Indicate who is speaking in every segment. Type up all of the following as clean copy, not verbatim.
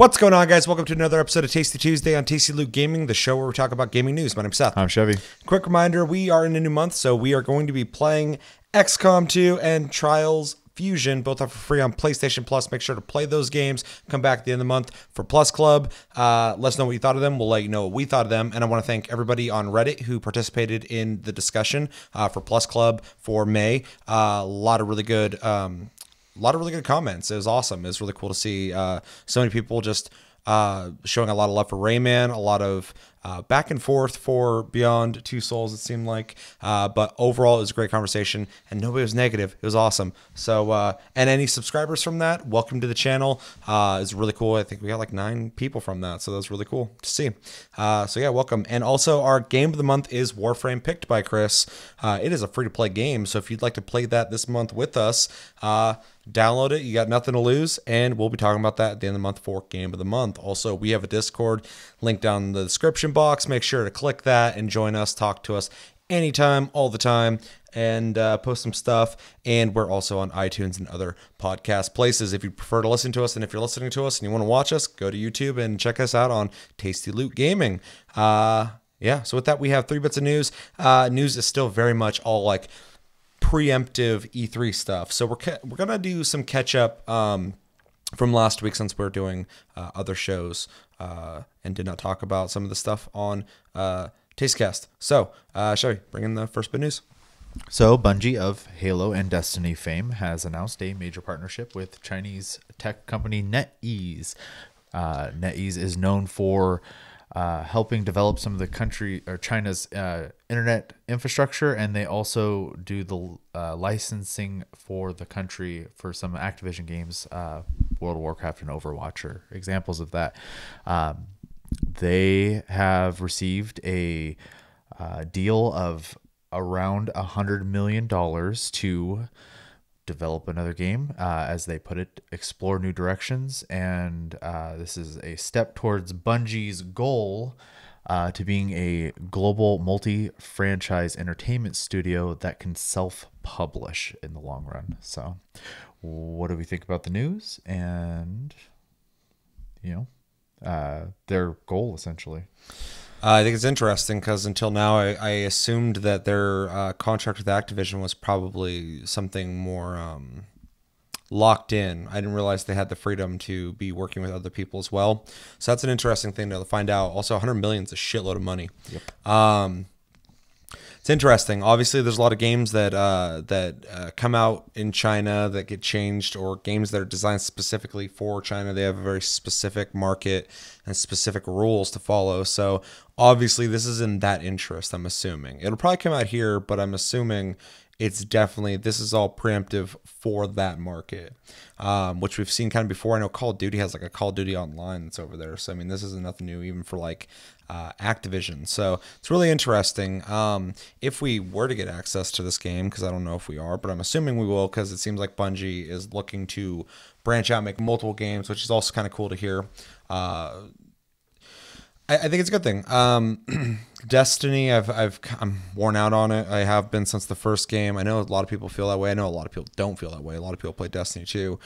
Speaker 1: What's going on, guys? Welcome to another episode of Tasty Tuesday on Tasty Loot Gaming, the show where we talk about gaming news. My name's Seth.
Speaker 2: I'm Chevy.
Speaker 1: Quick reminder, we are in a new month, so we are going to be playing XCOM 2 and Trials Fusion. Both are for free on PlayStation Plus. Make sure to play those games. Come back at the end of the month for Plus Club. Let us know what you thought of them. We'll let you know what we thought of them. And I want to thank everybody on Reddit who participated in the discussion for Plus Club for May. A lot of really good comments. It was awesome. It was really cool to see so many people just showing a lot of love for Rayman, a lot of back and forth for Beyond Two Souls, it seemed like. But overall, it was a great conversation, and nobody was negative. It was awesome. So, and any subscribers from that, welcome to the channel. It's really cool. I think we got like 9 people from that, so that was really cool to see. So yeah, welcome. And also, our game of the month is Warframe, picked by Chris. It is a free-to-play game, so if you'd like to play that this month with us, download it. You got nothing to lose, and we'll be talking about that at the end of the month for Game of the Month. Also, we have a Discord link down in the description box. Make sure to click that and join us, talk to us anytime, all the time, and post some stuff. And we're also on iTunes and other podcast places if you prefer to listen to us. And if you're listening to us and you want to watch us, go to YouTube and check us out on Tasty Loot Gaming. Yeah, so with that, we have 3 bits of news. News is still very much all like preemptive E3 stuff. So we're gonna do some catch up from last week, since we're doing other shows and did not talk about some of the stuff on Tastecast. So shall we bring in the first bit of news?
Speaker 2: So Bungie of Halo and Destiny fame has announced a major partnership with Chinese tech company NetEase. NetEase is known for helping develop some of the country or China's internet infrastructure, and they also do the licensing for the country for some Activision games. World of Warcraft and Overwatch are examples of that. They have received a deal of around $100 million to develop another game, as they put it, explore new directions, and this is a step towards Bungie's goal to being a global multi-franchise entertainment studio that can self-publish in the long run. So what do we think about the news and their goal, essentially?
Speaker 1: I think it's interesting because until now, I assumed that their contract with Activision was probably something more locked in. I didn't realize they had the freedom to be working with other people as well. So that's an interesting thing to find out. Also, 100 million is a shitload of money. Yep. It's interesting. Obviously, there's a lot of games that come out in China that get changed, or games that are designed specifically for China. They have a very specific market and specific rules to follow. So obviously, this is in that interest, I'm assuming. It'll probably come out here, but I'm assuming it's definitely, this is all preemptive for that market, which we've seen kind of before. I know Call of Duty has like a Call of Duty Online that's over there. So, I mean, this isn't nothing new even for like Activision. So it's really interesting. If we were to get access to this game, because I don't know if we are, but I'm assuming we will, because it seems like Bungie is looking to branch out, make multiple games, which is also kind of cool to hear. I think it's a good thing. Destiny, I'm worn out on it. I have been since the first game. I know a lot of people feel that way. I know a lot of people don't feel that way. A lot of people play Destiny too.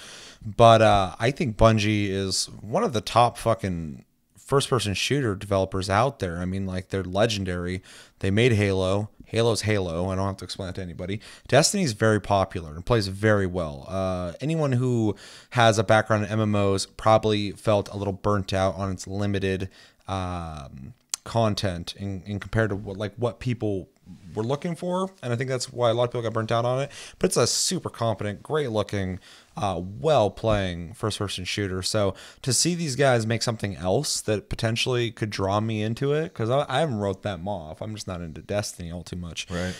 Speaker 1: But I think Bungie is one of the top fucking first-person shooter developers out there. I mean, like, they're legendary. They made Halo. Halo's Halo. I don't have to explain it to anybody. Destiny's very popular and plays very well. Anyone who has a background in MMOs probably felt a little burnt out on its limited content in compared to what people were looking for, and I think that's why a lot of people got burnt out on it. But it's a super competent, great looking, well playing first person shooter. So to see these guys make something else that potentially could draw me into it, because I haven't wrote that off. I'm just not into Destiny all too much.
Speaker 2: Right.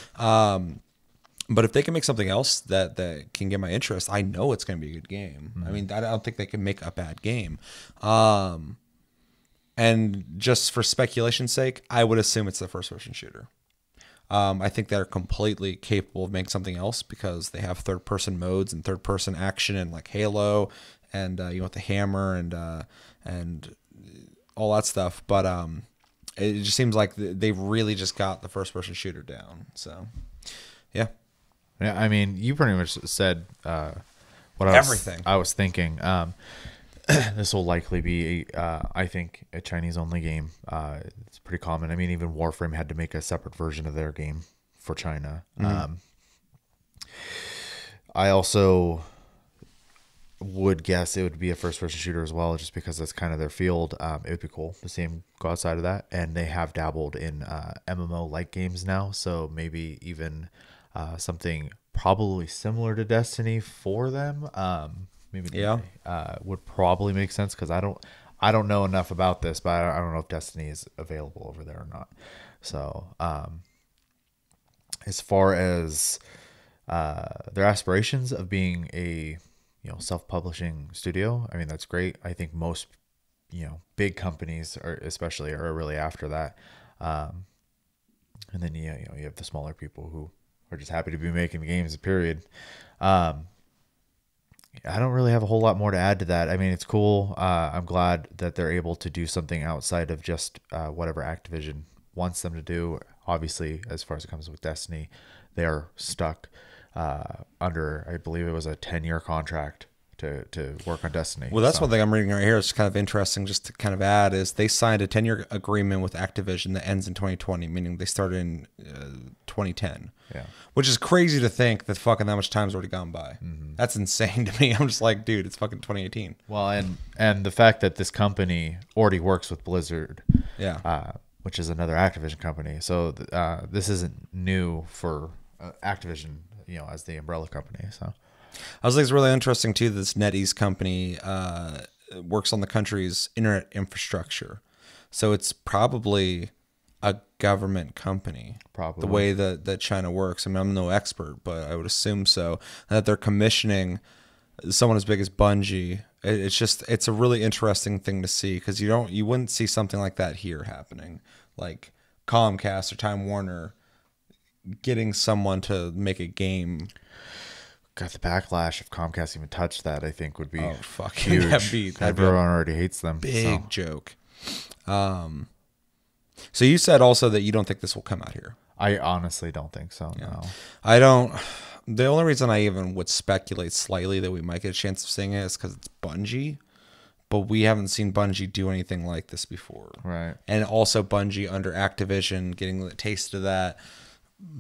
Speaker 1: But if they can make something else that can get my interest, I know it's going to be a good game. Mm-hmm. I mean, I don't think they can make a bad game. And just for speculation's sake, I would assume it's the first-person shooter. I think they're completely capable of making something else because they have third-person modes and third-person action and like Halo and with the hammer and all that stuff. But it just seems like they've really just got the first-person shooter down. So, yeah.
Speaker 2: Yeah, I mean, you pretty much said what
Speaker 1: everything
Speaker 2: I was thinking. This will likely be, I think, a Chinese-only game. It's pretty common. I mean, even Warframe had to make a separate version of their game for China. I also would guess it would be a first-person shooter as well, just because that's kind of their field. It would be cool to see them go outside of that. And they have dabbled in MMO-like games now, so maybe even something probably similar to Destiny for them. Maybe would probably make sense, because I don't know enough about this, but I don't know if Destiny is available over there or not. So as far as their aspirations of being a self-publishing studio, I mean, that's great. I think most big companies are really after that. And then you have the smaller people who are just happy to be making games, period. I don't really have a whole lot more to add to that. I mean, it's cool. I'm glad that they're able to do something outside of just whatever Activision wants them to do. Obviously, as far as it comes with Destiny, they are stuck under, I believe it was a 10-year contract to work on Destiny.
Speaker 1: Well, that's one thing I'm reading right here. It's kind of interesting just to kind of add is they signed a 10-year agreement with Activision that ends in 2020, meaning they started in 2010.
Speaker 2: Yeah.
Speaker 1: Which is crazy to think that fucking that much time's already gone by. Mm-hmm. That's insane to me. I'm just like, dude, it's fucking 2018.
Speaker 2: Well, and the fact that this company already works with Blizzard, which is another Activision company. So this isn't new for Activision, as the umbrella company. So
Speaker 1: I was like, it's really interesting too. This NetEase company works on the country's internet infrastructure, so it's probably a government company. Probably the way that China works. I mean, I'm no expert, but I would assume so. That they're commissioning someone as big as Bungie. It's a really interesting thing to see, because you wouldn't see something like that here happening, like Comcast or Time Warner getting someone to make a game.
Speaker 2: God, the backlash if Comcast even touched that, I think, would be
Speaker 1: fucking
Speaker 2: huge. Everyone already hates them.
Speaker 1: Big joke. So you said also that you don't think this will come out here.
Speaker 2: I honestly don't think so. Yeah. No,
Speaker 1: I don't. The only reason I even would speculate slightly that we might get a chance of seeing it is because it's Bungie, but we haven't seen Bungie do anything like this before.
Speaker 2: Right.
Speaker 1: And also Bungie under Activision getting a taste of that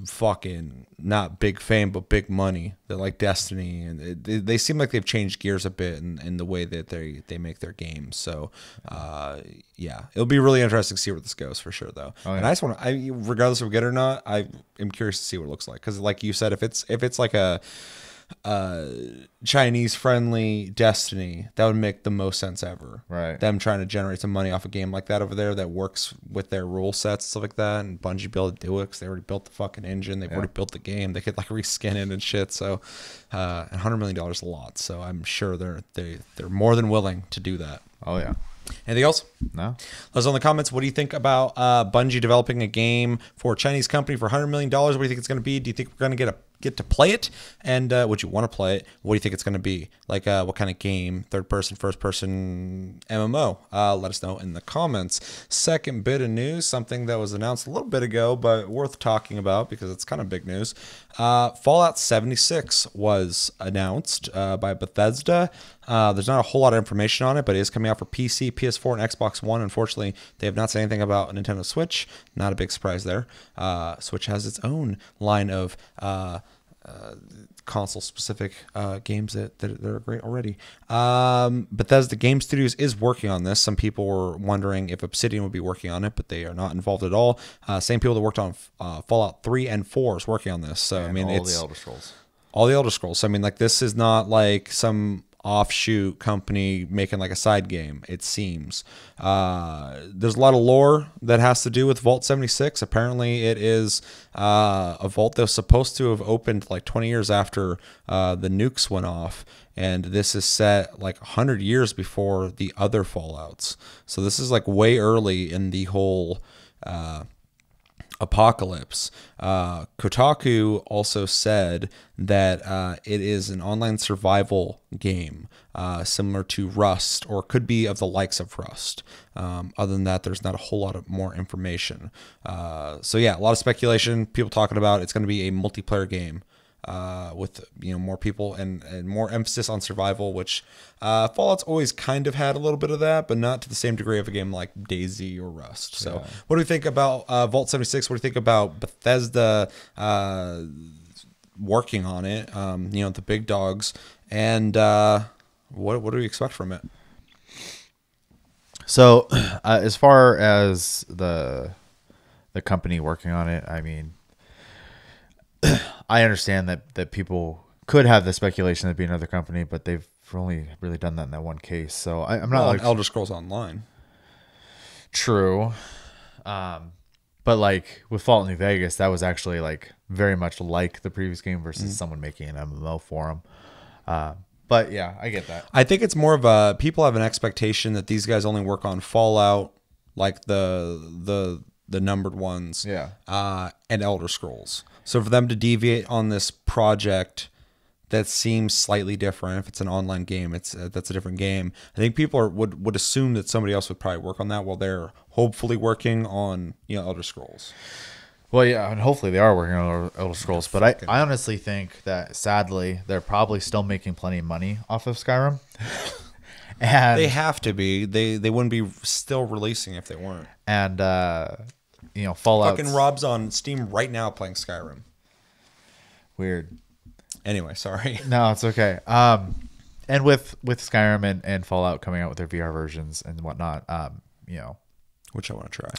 Speaker 1: fucking not big fame but big money, that like Destiny, and they seem like they've changed gears a bit in the way that they make their games. So it'll be really interesting to see where this goes for sure though. And I just want to, regardless of we get it or not, I am curious to see what it looks like, because like you said, if it's like a Chinese friendly Destiny, that would make the most sense ever.
Speaker 2: Right.
Speaker 1: Them trying to generate some money off a game like that over there that works with their rule sets and stuff like that, and Bungie be able to do it because they already built the fucking engine. They've already built the game. They could like reskin it and shit. So $100 million is a lot. So I'm sure they're more than willing to do that.
Speaker 2: Oh yeah.
Speaker 1: Anything else?
Speaker 2: No.
Speaker 1: Let us know in the comments. What do you think about Bungie developing a game for a Chinese company for $100 million? What do you think it's going to be? Do you think we're going to get to play it? And would you want to play it? What do you think it's going to be? Like what kind of game? Third person, first person, MMO? Let us know in the comments. Second bit of news, something that was announced a little bit ago, but worth talking about because it's kind of big news. Fallout 76 was announced by Bethesda. There's not a whole lot of information on it, but it is coming out for PC, PS4, and Xbox One. Unfortunately, they have not said anything about Nintendo Switch. Not a big surprise there. Switch has its own line of console-specific games that are great already. Bethesda Game Studios is working on this. Some people were wondering if Obsidian would be working on it, but they are not involved at all. Same people that worked on Fallout 3 and 4 is working on this. So
Speaker 2: and
Speaker 1: I mean,
Speaker 2: it's
Speaker 1: all the Elder Scrolls. So I mean, like, this is not like some offshoot company making like a side game, it seems. There's a lot of lore that has to do with Vault 76. Apparently it is a vault that was supposed to have opened like 20 years after the nukes went off, and this is set like 100 years before the other Fallouts. So this is like way early in the whole apocalypse. Kotaku also said that it is an online survival game similar to Rust, or could be of the likes of Rust. Other than that, there's not a whole lot of more information. So yeah, a lot of speculation. People talking about it's going to be a multiplayer game. with more people and more emphasis on survival, which Fallout's always kind of had a little bit of that, but not to the same degree of a game like DayZ or Rust. So what do we think about Vault 76? What do you think about Bethesda working on it, the big dogs, and what do we expect from it?
Speaker 2: So as far as the company working on it, I mean, I understand that people could have the speculation that'd be another company, but they've only really done that in that one case. So I'm not like
Speaker 1: Elder Scrolls Online.
Speaker 2: True. But like with Fallout New Vegas, that was actually like very much like the previous game versus someone making an MMO for them. But yeah, I get that.
Speaker 1: I think it's more of people have an expectation that these guys only work on Fallout, like the numbered ones, and Elder Scrolls. So for them to deviate on this project that seems slightly different, if it's an online game, that's a different game. I think people would assume that somebody else would probably work on that while they're hopefully working on Elder Scrolls.
Speaker 2: Well, yeah, and hopefully they are working on Elder Scrolls, but I honestly think that sadly they're probably still making plenty of money off of Skyrim. And
Speaker 1: they have to be. They wouldn't be still releasing if they weren't.
Speaker 2: And Fallout.
Speaker 1: Fucking Rob's on Steam right now playing Skyrim.
Speaker 2: Weird.
Speaker 1: Anyway, sorry.
Speaker 2: No, it's okay. And with Skyrim and Fallout coming out with their VR versions and whatnot,
Speaker 1: which I want to try.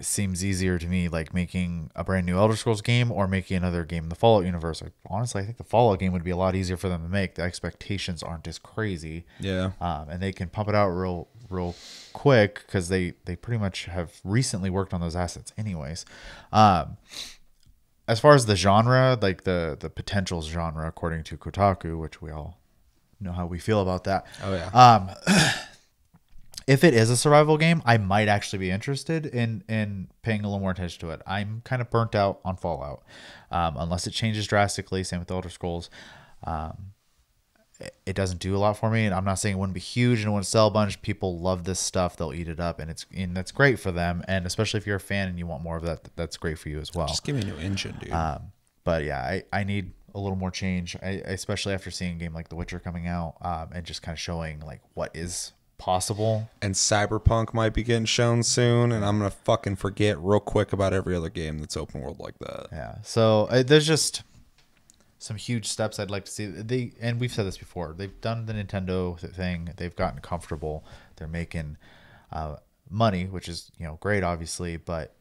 Speaker 2: Seems easier to me, like making a brand new Elder Scrolls game or making another game in the Fallout universe. Honestly, I think the Fallout game would be a lot easier for them to make. The expectations aren't as crazy.
Speaker 1: Yeah.
Speaker 2: And they can pump it out real quick because they pretty much have recently worked on those assets anyways. As far as the genre, like the potential genre, according to Kotaku, which we all know how we feel about that.
Speaker 1: Oh yeah.
Speaker 2: If it is a survival game, I might actually be interested in paying a little more attention to it. I'm kind of burnt out on Fallout. Unless it changes drastically, same with Elder Scrolls. It doesn't do a lot for me, and I'm not saying it wouldn't be huge and it wouldn't sell a bunch. People love this stuff; they'll eat it up, and that's great for them. And especially if you're a fan and you want more of that, that's great for you as well.
Speaker 1: Just give me a new engine, dude.
Speaker 2: But yeah, I need a little more change, especially after seeing a game like The Witcher coming out, and just kind of showing like what is possible.
Speaker 1: And Cyberpunk might be getting shown soon, and I'm gonna fucking forget real quick about every other game that's open world like that.
Speaker 2: Yeah. So there's just some huge steps I'd like to see. And we've said this before. They've done the Nintendo thing. They've gotten comfortable. They're making money, which is great, obviously. But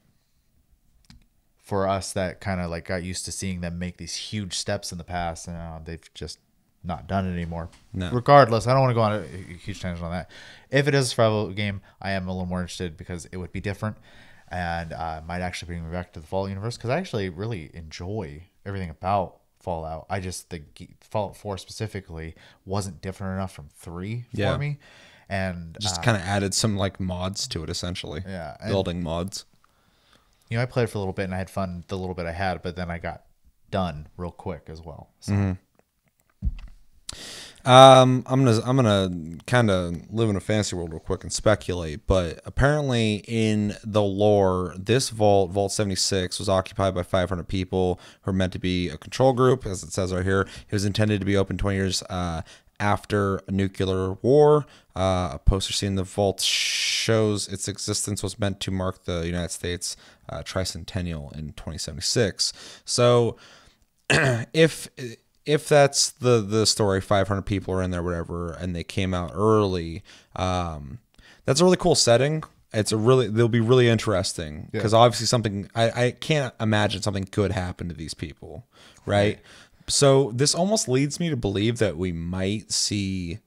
Speaker 2: for us, that kind of like got used to seeing them make these huge steps in the past, and they've just not done it anymore.
Speaker 1: No.
Speaker 2: Regardless, I don't want to go on a huge tangent on that. If it is a survival game, I am a little more interested because it would be different, and might actually bring me back to the Fallout universe because I actually really enjoy everything about Fallout. I just the Fallout 4 specifically wasn't different enough from 3 for me, and
Speaker 1: just kind of added some like mods to it essentially.
Speaker 2: Yeah,
Speaker 1: building mods.
Speaker 2: I played for a little bit and I had fun the little bit I had, but then I got done real quick as well. So.
Speaker 1: I'm gonna kind of live in a fantasy world real quick and speculate, but apparently in the lore, this Vault 76, was occupied by 500 people who are meant to be a control group, as it says right here. It was intended to be open 20 years after a nuclear war. A poster seen in the vault shows its existence was meant to mark the United States tricentennial in 2076. So if that's the story, 500 people are in there, whatever, and they came out early, that's a really cool setting. They'll be really interesting because obviously something, I can't imagine something could happen to these people, right? So this almost leads me to believe that we might see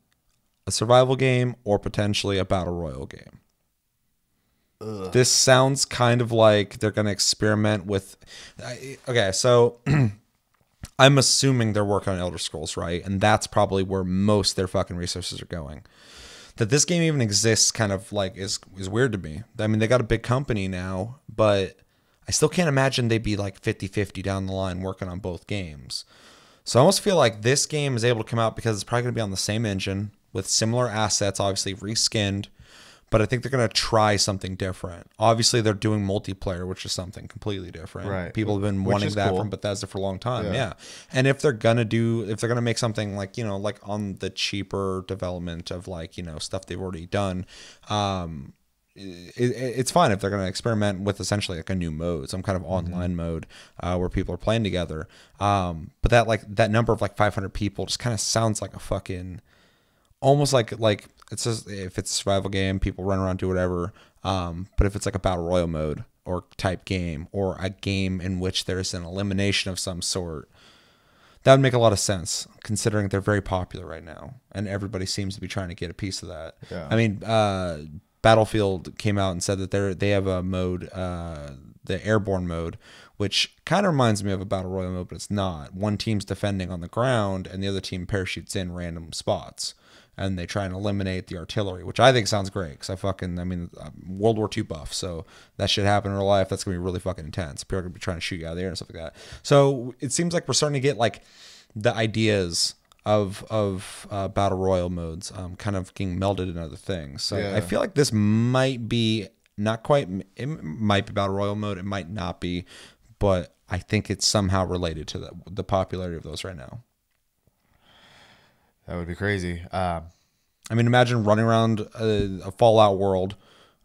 Speaker 1: a survival game or potentially a battle royale game. Ugh. This sounds kind of like they're going to experiment with, okay, so I'm assuming they're working on Elder Scrolls, right? And that's probably where most of their fucking resources are going. That this game even exists kind of like is weird to me. I mean, they got a big company now, but I still can't imagine they'd be like 50-50 down the line working on both games. So I almost feel like this game is able to come out because it's probably going to be on the same engine with similar assets, obviously reskinned, but I think they're going to try something different. Obviously, they're doing multiplayer, which is something completely different.
Speaker 2: Right.
Speaker 1: People have been wanting that from Bethesda for a long time. Yeah. And if they're going to make something like, like on the cheaper development of like, stuff they've already done, it's fine if they're going to experiment with essentially like a new mode, some kind of online mode where people are playing together. But that number of like 500 people just kind of sounds like a fucking, almost like it's just, if it's a survival game, people run around, do whatever. But if it's like a battle royale mode or type game, or a game in which there's an elimination of some sort, that would make a lot of sense, considering they're very popular right now and everybody seems to be trying to get a piece of that.
Speaker 2: Yeah.
Speaker 1: I mean, Battlefield came out and said that they have a mode, the airborne mode, which kind of reminds me of a battle royale mode, but it's not. One team's defending on the ground and the other team parachutes in random spots, and they try and eliminate the artillery, which I think sounds great because I'm World War II buff, so that shit happen in real life. That's gonna be really fucking intense. People are gonna be trying to shoot you out of the air and stuff like that. So it seems like we're starting to get like the ideas of battle royale modes kind of getting melded in other things. So I feel like this might be not quite, it might be battle royale mode, it might not be, but I think it's somehow related to the popularity of those right now.
Speaker 2: That would be crazy.
Speaker 1: I mean, imagine running around a Fallout world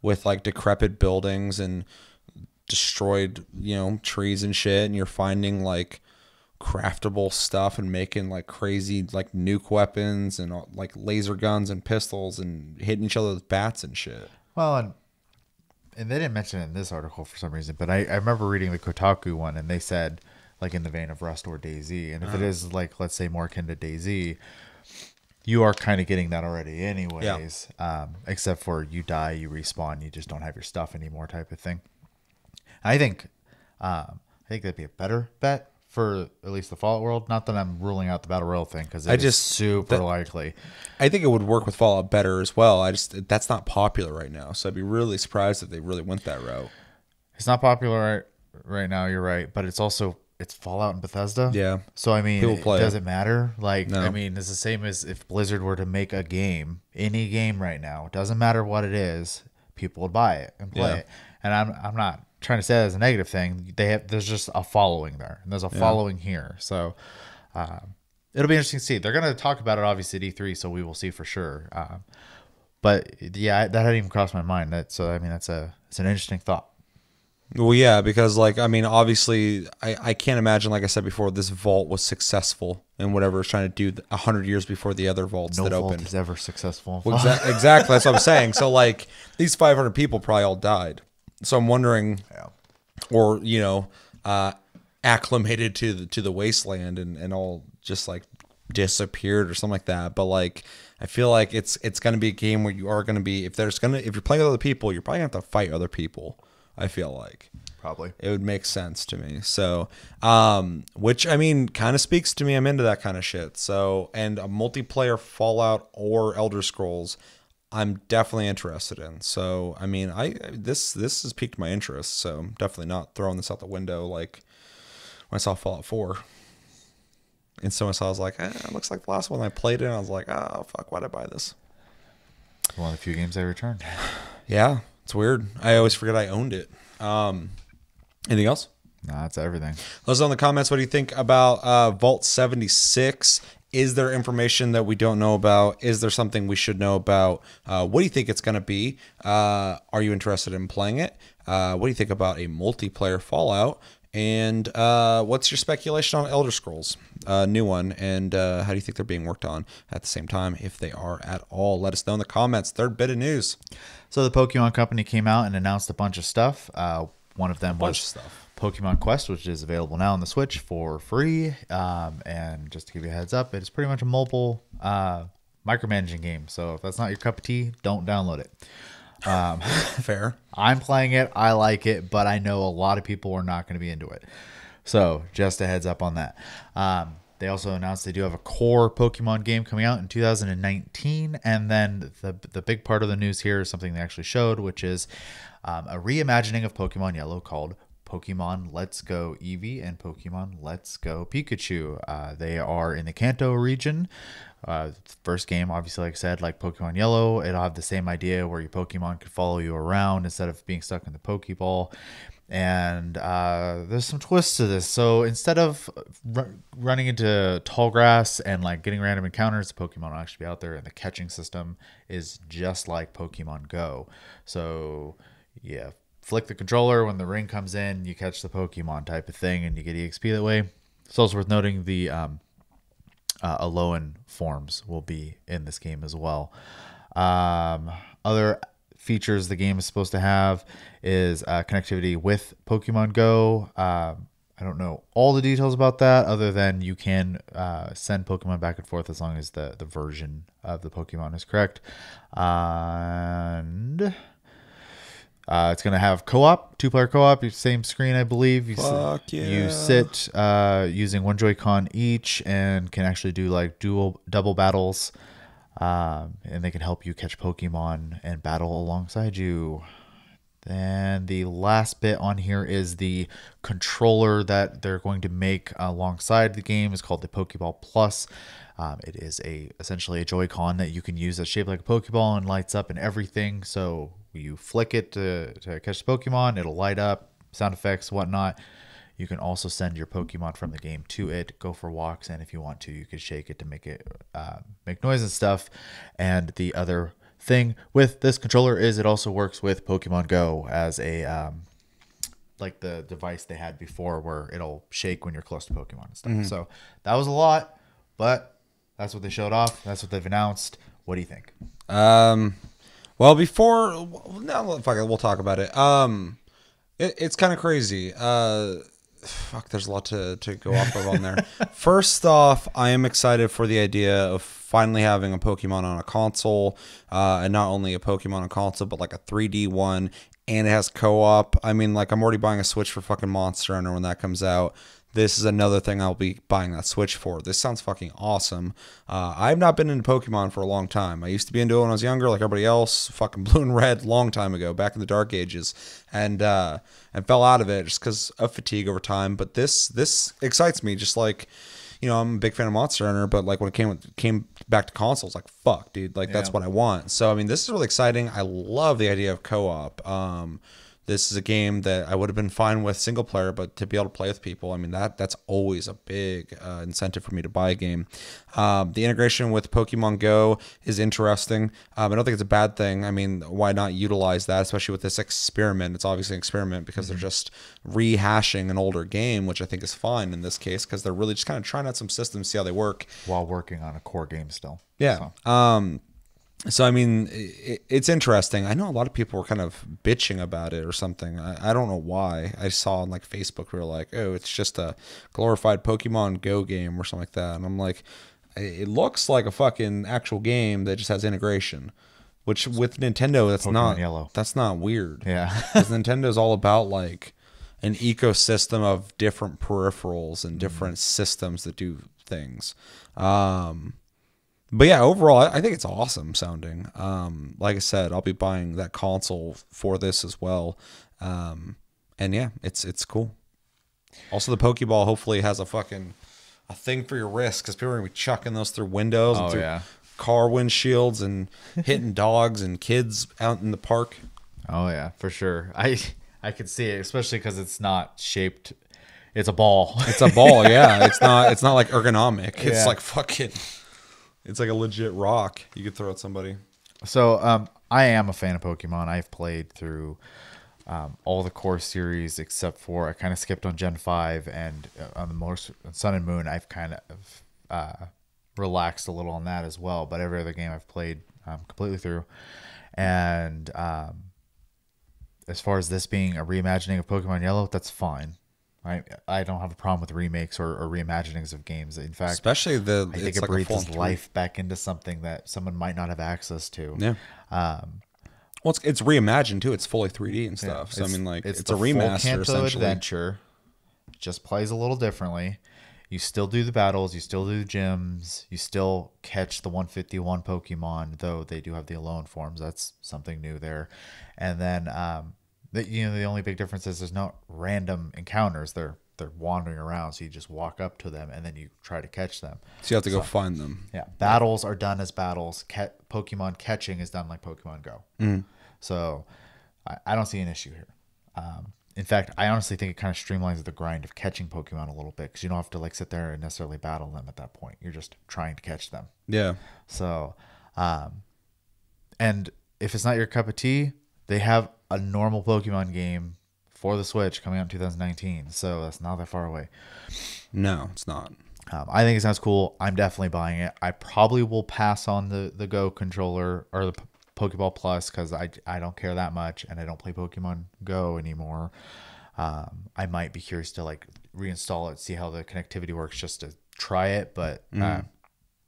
Speaker 1: with like decrepit buildings and destroyed, trees and shit, and you're finding like craftable stuff and making like crazy like nuke weapons and like laser guns and pistols and hitting each other with bats and shit.
Speaker 2: Well, and they didn't mention it in this article for some reason, but I remember reading the Kotaku one, and they said like in the vein of Rust or DayZ, and if it is like, let's say, more akin to DayZ, you are kind of getting that already anyways. Except for you die, you respawn, you just don't have your stuff anymore type of thing. I think that'd be a better bet for at least the Fallout world. Not that I'm ruling out the Battle Royale thing, because it's super likely. I
Speaker 1: think it would work with Fallout better as well. That's not popular right now, so I'd be really surprised if they really went that route.
Speaker 2: It's not popular right now, you're right, but it's Fallout and Bethesda.
Speaker 1: Yeah.
Speaker 2: So, I mean, does it matter? Like,
Speaker 1: no.
Speaker 2: I mean, it's the same as if Blizzard were to make a game, any game right now. It doesn't matter what it is, people would buy it and play it. And I'm not trying to say that as a negative thing. There's just a following there, and there's a following here. So, it'll be interesting to see. They're going to talk about it, obviously, at E3, so we will see for sure. But, yeah, that hadn't even crossed my mind. It's an interesting thought.
Speaker 1: Well, yeah, because obviously, I can't imagine, like I said before, this vault was successful in whatever it's trying to do 100 years before the other vaults that opened. No vault
Speaker 2: is ever successful.
Speaker 1: Well, exactly, that's what I'm saying. So, like, these 500 people probably all died. So I'm wondering, or acclimated to the wasteland and all just like disappeared or something like that. But like, I feel like it's going to be a game where you are going to be, if you're playing with other people, you're probably going to have to fight other people. I feel like
Speaker 2: probably
Speaker 1: it would make sense to me. So, which kind of speaks to me. I'm into that kind of shit. So, and a multiplayer Fallout or Elder Scrolls, I'm definitely interested in. So, this has piqued my interest. So, I'm definitely not throwing this out the window. Like when I saw Fallout 4, and so I was like, it looks like the last one I played it. And I was like, oh fuck, why'd I buy this?
Speaker 2: One of the few games I returned.
Speaker 1: Yeah. It's weird. I always forget I owned it. Anything else?
Speaker 2: No, that's everything.
Speaker 1: Let us know in the comments. What do you think about Vault 76? Is there information that we don't know about? Is there something we should know about? What do you think it's going to be? Are you interested in playing it? What do you think about a multiplayer Fallout? And what's your speculation on Elder Scrolls? New one. And how do you think they're being worked on at the same time, if they are at all? Let us know in the comments. Third bit of news.
Speaker 2: So the Pokemon Company came out and announced a bunch of stuff. One of them was Pokemon Quest, which is available now on the Switch for free. And just to give you a heads up, it's pretty much a mobile micromanaging game. So if that's not your cup of tea, don't download it.
Speaker 1: Fair.
Speaker 2: I'm playing it. I like it, but I know a lot of people are not going to be into it. So just a heads up on that. They also announced they do have a core Pokemon game coming out in 2019. And then the big part of the news here is something they actually showed, which is a reimagining of Pokemon Yellow called Pokemon Let's Go Eevee and Pokemon Let's Go Pikachu. They are in the Kanto region. First game, obviously, like I said, like Pokemon Yellow, it'll have the same idea where your Pokemon could follow you around instead of being stuck in the Pokeball. And there's some twists to this. So instead of running into tall grass and like getting random encounters, the Pokemon will actually be out there, and the catching system is just like Pokemon Go. So yeah, flick the controller when the ring comes in, you catch the Pokemon type of thing, and you get EXP that way. It's also worth noting the Alolan forms will be in this game as well. Other features the game is supposed to have is connectivity with Pokemon Go. I don't know all the details about that, other than you can send Pokemon back and forth as long as the version of the Pokemon is correct. And it's going to have co-op, 2-player co-op, same screen, I believe. You sit using one Joy-Con each and can actually do like double battles. And they can help you catch Pokemon and battle alongside you. And the last bit on here is the controller that they're going to make alongside the game. It's called the Pokeball Plus. It is essentially a Joy-Con that you can use that's shaped like a Pokeball and lights up and everything. So you flick it to catch the Pokemon, it'll light up, sound effects, whatnot. You can also send your Pokemon from the game to it, go for walks, and if you want to, you could shake it to make it make noise and stuff. And the other thing with this controller is it also works with Pokemon Go as a like the device they had before, where it'll shake when you're close to Pokemon and stuff. So that was a lot, but that's what they showed off. That's what they've announced. What do you think?
Speaker 1: Well, we'll talk about it. It's kind of crazy. There's a lot to go off of on there. First off, I am excited for the idea of finally having a Pokemon on a console, and not only a Pokemon on a console, but like a 3D one, and it has co-op. I mean, like, I'm already buying a Switch for fucking Monster Hunter when that comes out. This is another thing I'll be buying that Switch for. This sounds fucking awesome. I've not been into Pokemon for a long time. I used to be into it when I was younger, like everybody else. Fucking Blue and Red, long time ago, back in the Dark Ages, and fell out of it just because of fatigue over time. But this excites me. Just like, I'm a big fan of Monster Hunter, but like when it came back to consoles, like, fuck, dude, like that's what I want. So I mean, this is really exciting. I love the idea of co-op. This is a game that I would have been fine with single player, but to be able to play with people, I mean, that's always a big incentive for me to buy a game. The integration with Pokemon Go is interesting. I don't think it's a bad thing. I mean, why not utilize that, especially with this experiment? It's obviously an experiment because they're just rehashing an older game, which I think is fine in this case, because they're really just kind of trying out some systems, see how they work.
Speaker 2: While working on a core game still.
Speaker 1: Yeah. So, I mean, it's interesting. I know a lot of people were kind of bitching about it or something. I don't know why. I saw on like Facebook, we were like, oh, it's just a glorified Pokemon Go game or something like that. And I'm like, it looks like a fucking actual game that just has integration, which with Nintendo, that's not weird.
Speaker 2: Yeah.
Speaker 1: Because Nintendo's all about like an ecosystem of different peripherals and different systems that do things. But yeah, overall, I think it's awesome sounding. Like I said, I'll be buying that console for this as well. And yeah, it's cool. Also, the Pokeball hopefully has a thing for your wrist, because people are going to be chucking those through windows and through car windshields and hitting dogs and kids out in the park.
Speaker 2: Oh yeah, for sure. I could see it, especially because it's not shaped. It's a ball.
Speaker 1: It's a ball, yeah. It's not like ergonomic. It's like fucking... It's like a legit rock you could throw at somebody.
Speaker 2: So I am a fan of Pokemon. I've played through all the core series except for I kind of skipped on Gen 5, and on the most Sun and Moon I've kind of relaxed a little on that as well. But every other game I've played completely through. And as far as this being a reimagining of Pokemon Yellow, that's fine. I don't have a problem with remakes or reimaginings of games. In fact,
Speaker 1: especially I
Speaker 2: think it breathes life back into something that someone might not have access to.
Speaker 1: Yeah. Well, it's reimagined too. It's fully 3D and stuff. So I mean, like, it's a remaster
Speaker 2: Kanto
Speaker 1: essentially.
Speaker 2: Adventure just plays a little differently. You still do the battles. You still do the gyms. You still catch the 151 Pokemon, though they do have the Alolan forms. That's something new there. And then The only big difference is there's no random encounters. They're wandering around, so you just walk up to them and then you try to catch them.
Speaker 1: So you have to go find them.
Speaker 2: Yeah, battles are done as battles. Pokemon catching is done like Pokemon Go. So I don't see an issue here. In fact, I honestly think it kind of streamlines the grind of catching Pokemon a little bit because you don't have to like sit there and necessarily battle them at that point. You're just trying to catch them.
Speaker 1: Yeah.
Speaker 2: So, and if it's not your cup of tea, they have a normal Pokemon game for the Switch coming out in 2019. So that's not that far away.
Speaker 1: No, it's not.
Speaker 2: I think it sounds cool. I'm definitely buying it. I probably will pass on the Go controller or the Pokeball Plus because I don't care that much and I don't play Pokemon Go anymore. I might be curious to like reinstall it, see how the connectivity works just to try it, but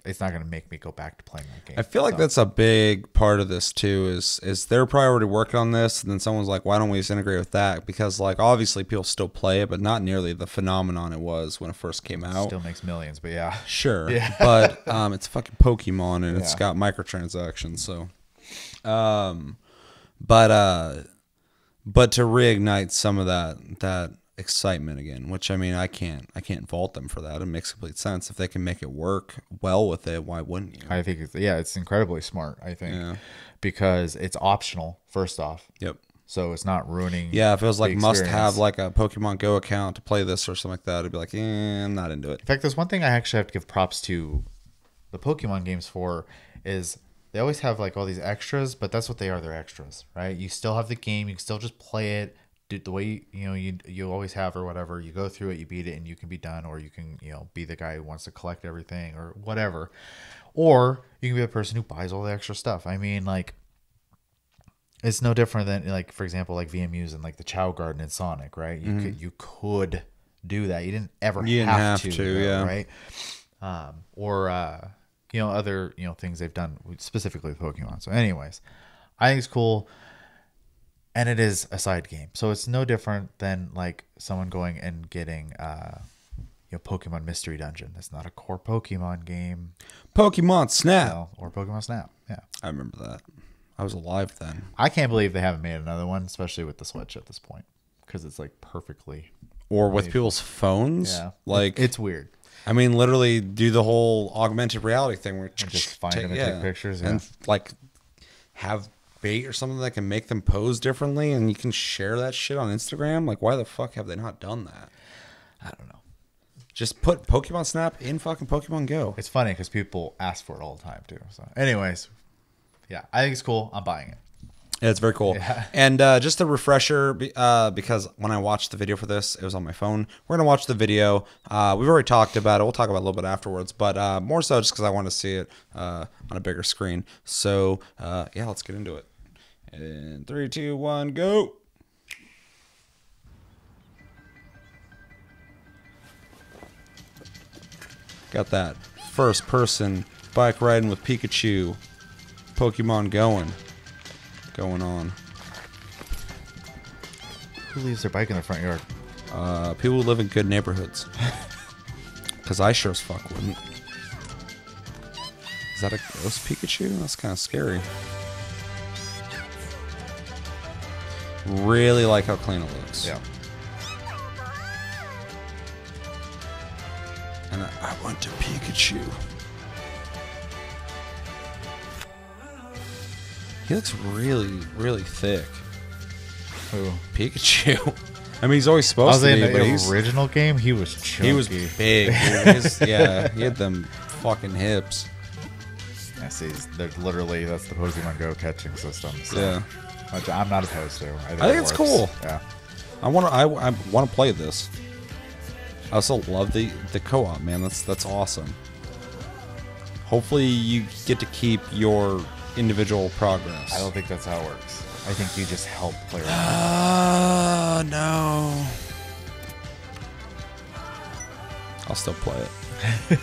Speaker 2: it's not going to make me go back to playing that game.
Speaker 1: I feel like that's a big part of this too is they're probably already working on this, and then someone's like, why don't we just integrate with that? Because like obviously people still play it, but not nearly the phenomenon it was when it first came out.
Speaker 2: Still makes millions, but yeah.
Speaker 1: Sure. Yeah. But it's fucking Pokemon and it's got microtransactions, so but to reignite some of that excitement again, which I mean I can't fault them for that. It makes complete sense. If they can make it work well with it, why wouldn't you?
Speaker 2: I think it's incredibly smart, I think. Because it's optional, first off.
Speaker 1: Yep.
Speaker 2: So it's not ruining.
Speaker 1: Yeah, if it was like must have like a Pokemon Go account to play this or something like that, it'd be like, I'm not into it.
Speaker 2: In fact, there's one thing I actually have to give props to the Pokemon games for is they always have like all these extras, but that's what they are. They're extras, right? You still have the game. You can still just play it the way you always have or whatever. You go through it, you beat it, and you can be done, or you can be the guy who wants to collect everything or whatever, or you can be the person who buys all the extra stuff. I mean, like it's no different than like, for example, like VMUs and like the Chow Garden in Sonic, right? You could do that. You didn't ever have to, right? Or other things they've done specifically with Pokemon. So anyways, I think it's cool. And it is a side game. So it's no different than like someone going and getting Pokemon Mystery Dungeon. It's not a core Pokemon game.
Speaker 1: Pokemon Snap.
Speaker 2: Or Pokemon Snap. Yeah.
Speaker 1: I remember that. I was alive then.
Speaker 2: I can't believe they haven't made another one, especially with the Switch at this point. Because it's like perfectly.
Speaker 1: Or with people's phones.
Speaker 2: Yeah.
Speaker 1: Like
Speaker 2: it's weird.
Speaker 1: I mean, literally do the whole augmented reality thing where
Speaker 2: just find them and take pictures.
Speaker 1: And like have bait or something that can make them pose differently and you can share that shit on Instagram. Like, why the fuck have they not done that?
Speaker 2: I don't know.
Speaker 1: Just put Pokemon Snap in fucking Pokemon Go.
Speaker 2: It's funny because people ask for it all the time too. So anyways, yeah, I think it's cool. I'm buying it.
Speaker 1: Yeah, it's very cool. Yeah. And just a refresher, because when I watched the video for this, it was on my phone. We're going to watch the video. We've already talked about it. We'll talk about it a little bit afterwards, but more so just because I want to see it on a bigger screen. So, yeah, let's get into it. In 3, 2, 1, go. Got that first person bike riding with Pikachu Pokemon going on.
Speaker 2: Who leaves their bike in the front yard?
Speaker 1: People who live in good neighborhoods. Because I sure as fuck wouldn't. Is that a ghost Pikachu? That's kind of scary. Really like how clean it looks.
Speaker 2: Yeah.
Speaker 1: And I want to Pikachu. He looks really, really thick.
Speaker 2: Who?
Speaker 1: Pikachu. I mean, he's always supposed to be, but
Speaker 2: in the original game, he was chunky.
Speaker 1: He was big. Yeah, he had them fucking hips.
Speaker 2: Yeah, see, that's the Pokemon Go catching system. So.
Speaker 1: Yeah.
Speaker 2: Which I'm not opposed to.
Speaker 1: I think it's cool.
Speaker 2: Yeah.
Speaker 1: I want to play this. I also love the co-op, man. That's awesome. Hopefully you get to keep your individual progress.
Speaker 2: I don't think that's how it works. I think you just help play around.
Speaker 1: No. I'll still play it.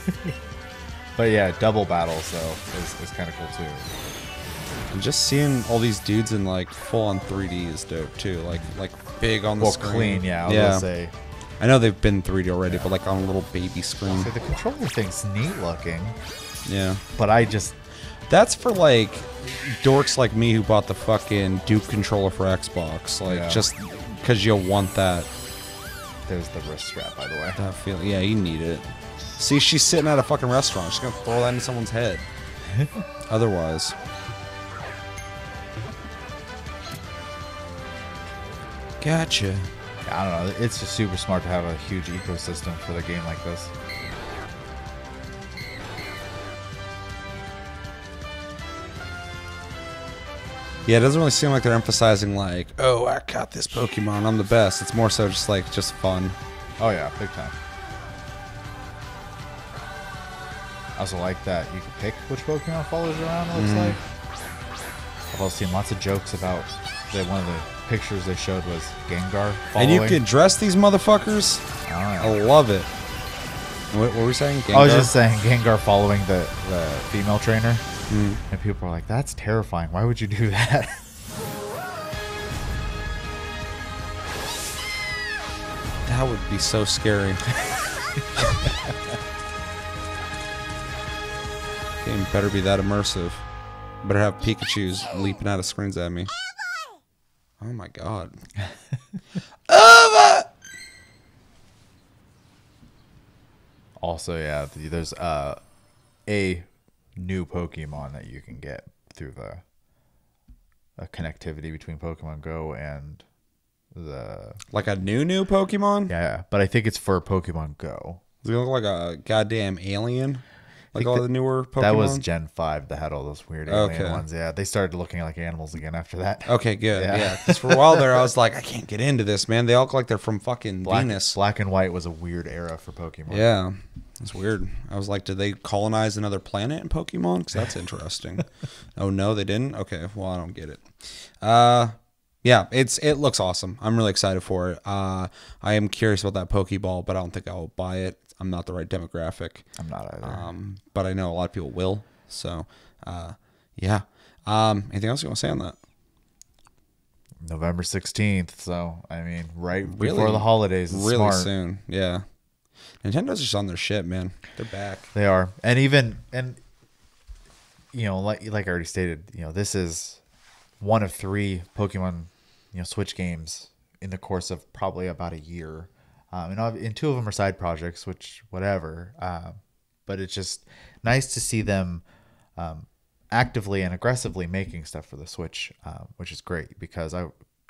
Speaker 2: But yeah, double battles though is kind of cool too.
Speaker 1: And just seeing all these dudes in like full on 3D is dope too. Like big on the screen.
Speaker 2: Clean, yeah. I was gonna say.
Speaker 1: I know they've been 3D already, but like on a little baby screen.
Speaker 2: So the controller thing's neat looking.
Speaker 1: Yeah.
Speaker 2: But
Speaker 1: That's for like dorks like me who bought the fucking Duke controller for Xbox. Like just because you want that.
Speaker 2: There's the wrist strap, by the way.
Speaker 1: That feel, yeah, you need it. See, she's sitting at a fucking restaurant. She's gonna throw that in someone's head. Otherwise. Gotcha.
Speaker 2: I don't know. It's just super smart to have a huge ecosystem for the game like this.
Speaker 1: Yeah, it doesn't really seem like they're emphasizing like, oh, I got this Pokemon, I'm the best. It's more so just like, just fun.
Speaker 2: Oh yeah, big time. I also like that you can pick which Pokemon follows you around, it looks like. I've also seen lots of jokes about that. One of the pictures they showed was Gengar following.
Speaker 1: And you can dress these motherfuckers?
Speaker 2: Oh, yeah.
Speaker 1: I love it. What were we saying? Gengar?
Speaker 2: I was just saying Gengar following the female trainer. And people are like, that's terrifying. Why would you do that?
Speaker 1: That would be so scary. Game better be that immersive. Better have Pikachus leaping out of screens at me. Oh my god.
Speaker 2: Also, yeah, there's a new Pokemon that you can get through the connectivity between Pokemon Go and the...
Speaker 1: Like a new Pokemon?
Speaker 2: Yeah, but I think it's for Pokemon Go.
Speaker 1: Does it look like a goddamn alien? Like all the newer Pokemon?
Speaker 2: That was Gen 5 that had all those weird alien ones. Yeah, they started looking like animals again after that.
Speaker 1: Okay, good. Yeah, because for a while there, I was like, I can't get into this, man. They all look like they're from fucking Venus.
Speaker 2: Black and white was a weird era for Pokemon.
Speaker 1: Yeah, it's weird. I was like, did they colonize another planet in Pokemon? Because that's interesting. Oh, no, they didn't? Okay, well, I don't get it. Yeah, it looks awesome. I'm really excited for it. I am curious about that Pokeball, but I don't think I will buy it. I'm not the right demographic.
Speaker 2: I'm not either.
Speaker 1: But I know a lot of people will. So, yeah. Anything else you want to say on that?
Speaker 2: November 16th. So, I mean, before the holidays. It's
Speaker 1: really
Speaker 2: smart.
Speaker 1: soon. Yeah. Nintendo's just on their shit, man. They're back.
Speaker 2: They are. And you know, like I already stated, you know, this is one of 3 Pokemon, you know, Switch games in the course of probably about a year. And 2 of them are side projects, which whatever. But it's just nice to see them actively and aggressively making stuff for the Switch, which is great because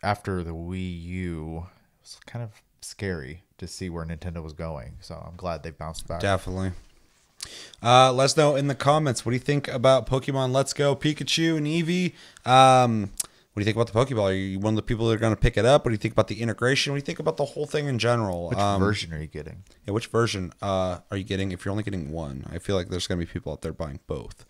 Speaker 2: after the Wii U, it was kind of scary to see where Nintendo was going. So I'm glad they bounced back.
Speaker 1: Definitely. Let us know in the comments, what do you think about Pokemon Let's Go Pikachu and Eevee? What do you think about the Pokeball? Are you one of the people that are going to pick it up? What do you think about the integration? What do you think about the whole thing in general?
Speaker 2: Which version are you getting?
Speaker 1: Yeah, which version are you getting if you're only getting one? I feel like there's going to be people out there buying both.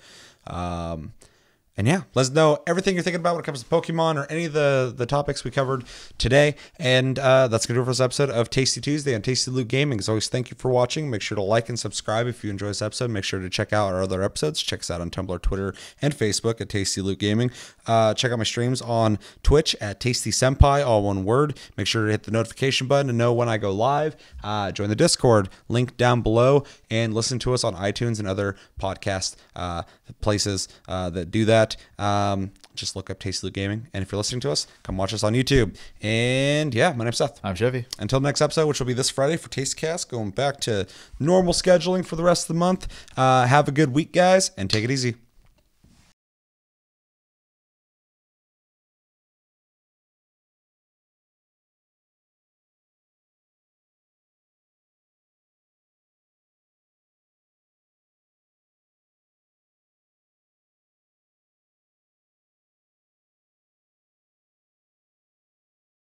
Speaker 1: And yeah, let us know everything you're thinking about when it comes to Pokemon or any of the topics we covered today. And that's going to do it for this episode of Tasty Tuesday on Tasty Loot Gaming. As always, thank you for watching. Make sure to like and subscribe if you enjoy this episode. Make sure to check out our other episodes. Check us out on Tumblr, Twitter, and Facebook at Tasty Loot Gaming. Check out my streams on Twitch at Tasty Senpai, all one word. Make sure to hit the notification button to know when I go live. Join the Discord, link down below, and listen to us on iTunes and other podcast places that do that. Just look up Tasty Loot Gaming, and if you're listening to us, come watch us on YouTube. And yeah, my name's Seth.
Speaker 2: I'm Chevy.
Speaker 1: Until next episode, which will be this Friday for Tastecast, going back to normal scheduling for the rest of the month. Have a good week, guys, and take it easy.